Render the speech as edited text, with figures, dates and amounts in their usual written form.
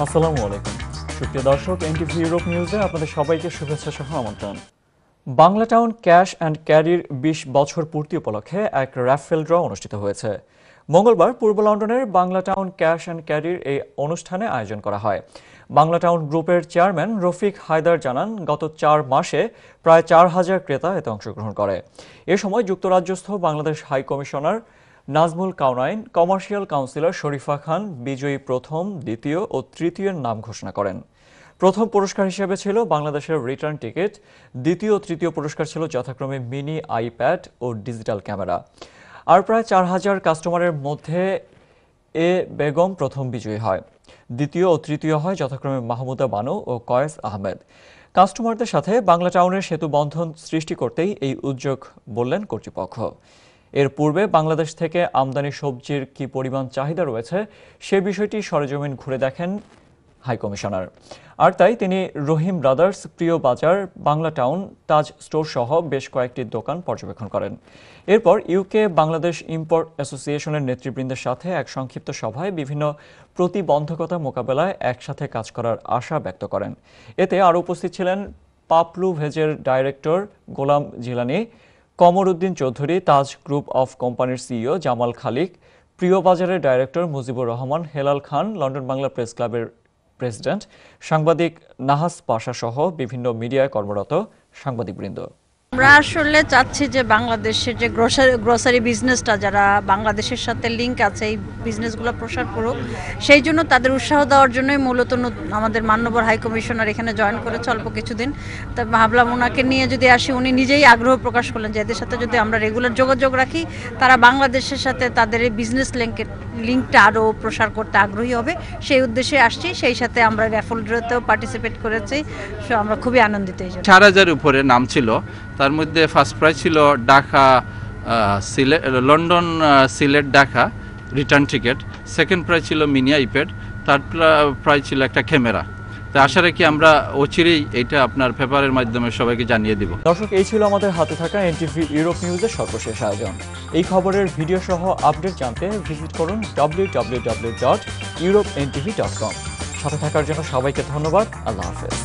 আসসালামু আলাইকুম সুপ্রিয় দর্শক এনটিভি ইউরোপ নিউজে আপনাদের সবাইকে শুভেচ্ছা সহ আমন্ত্রণ। বাংলা টাউন ক্যাশ অ্যান্ড ক্যারির ২০ বছর পূর্তি উপলক্ষে এক র্যাফেল ড্র অনুষ্ঠিত হয়েছে। মঙ্গলবার পূর্ব লন্ডনের বাংলা টাউন ক্যাশ অ্যান্ড ক্যারির এই অনুষ্ঠানে আয়োজন করা হয়। বাংলা টাউন গ্রুপের চেয়ারম্যান রফিক হায়দার জানান, গত ৪ মাসে প্রায় ৪,০০০ ক্রেতা এতে অংশগ্রহণ করে। এ সময় যুক্তরাজ্যস্থ Bangladesh high commissioner Nazmul Kawnine, commercial counsellor Sharifa Khan বিজয়ী প্রথম, দ্বিতীয় ও তৃতীয়ের নাম ঘোষণা করেন। প্রথম পুরস্কার হিসেবে ছিল বাংলাদেশের রিটার্ন টিকিট, দ্বিতীয় ও তৃতীয় পুরস্কার ছিল যথাক্রমে মিনি আইপ্যাড ও ডিজিটাল ক্যামেরা। আর প্রায় ৪,০০০ কাস্টমারের মধ্যে এ বেগম প্রথম বিজয়ী হয়। দ্বিতীয় ও তৃতীয় হয় যথাক্রমে মাহমুদা বানু ও কয়েস আহমেদ। কাস্টমারদের সাথে বাংলা টাউনের সেতু বন্ধন সৃষ্টি করতেই এই উদ্যোগ বললেন কর্তৃপক্ষ। এর পূর্বে বাংলাদেশ থেকে আমদানি সবজির কি পরিমাণ চাহিদা রয়েছে সে বিষয়টি সরেজমিন ঘুরে দেখেন হাই কমিশনার। আর তাই তিনি রহিম ব্রাদার্স, প্রিয় বাজার, বাংলা টাউন, তাজ স্টোর সহ বেশ কয়েকটি দোকান পর্যবেক্ষণ করেন। এরপর ইউকে বাংলাদেশ ইম্পোর্ট অ্যাসোসিয়েশনের নেতৃবৃন্দের সাথে এক সংক্ষিপ্ত সভায় বিভিন্ন প্রতিবন্ধকতা মোকাবেলায় একসাথে কাজ করার আশা ব্যক্ত করেন। এতে আরও উপস্থিত ছিলেন পাপলু ভেজের ডাইরেক্টর গোলাম জিলানি, কমর উদ্দিন চৌধুরী, তাজ গ্রুপ অফ কোম্পানির সিইও জামাল খালিক, প্রিয় বাজারের ডাইরেক্টর মুজিবুর রহমান, হেলাল খান, লন্ডন বাংলা প্রেস ক্লাবের প্রেসিডেন্ট, সাংবাদিক নাহাস পাশা সহ বিভিন্ন মিডিয়ায় কর্মরত সাংবাদিকবৃন্দ। আমরা আসলে চাচ্ছি যে বাংলাদেশের যে গ্রোসারি বিজনেসটা, যারা বাংলাদেশের সাথে লিঙ্ক আছে, এই বিজনেসগুলো প্রসার করুক। সেই জন্য তাদের উৎসাহ দেওয়ার জন্যই মূলত আমাদের মাননীয় হাই কমিশনার এখানে জয়েন করেছে অল্প কিছুদিন। তা ভাবলাম ওনাকে নিয়ে যদি আসি, উনি নিজেই আগ্রহ প্রকাশ করলেন যে এদের সাথে যদি আমরা রেগুলার যোগাযোগ রাখি, তারা বাংলাদেশের সাথে তাদের এই বিজনেস লিঙ্কটা আরও প্রসার করতে আগ্রহী হবে। সেই উদ্দেশ্যে আসছি, সেই সাথে আমরা র্যাফল ড্রতেও পার্টিসিপেট করেছি। সো আমরা খুবই আনন্দিত। ৪,০০০ উপরে নাম ছিল, তার মধ্যে ফার্স্ট প্রাইজ ছিল Dhaka London Sylhet Dhaka return ticket, second prize ছিল মিনি আইপ্যাড, থার্ড প্রাইজ ছিল একটা ক্যামেরা। তো আশা রাখি আমরা অচিরেই এইটা আপনার পেপারের মাধ্যমে সবাইকে জানিয়ে দিব। দর্শক, এই ছিল আমাদের হাতে থাকা এনটিভি ইউরোপ নিউজের সর্বশেষ আয়োজন। এই খবরের ভিডিও সহ আপডেট জানতে ভিজিট করুন www.europentv.com। সাথে থাকার জন্য সবাইকে ধন্যবাদ। আল্লাহ হাফেজ।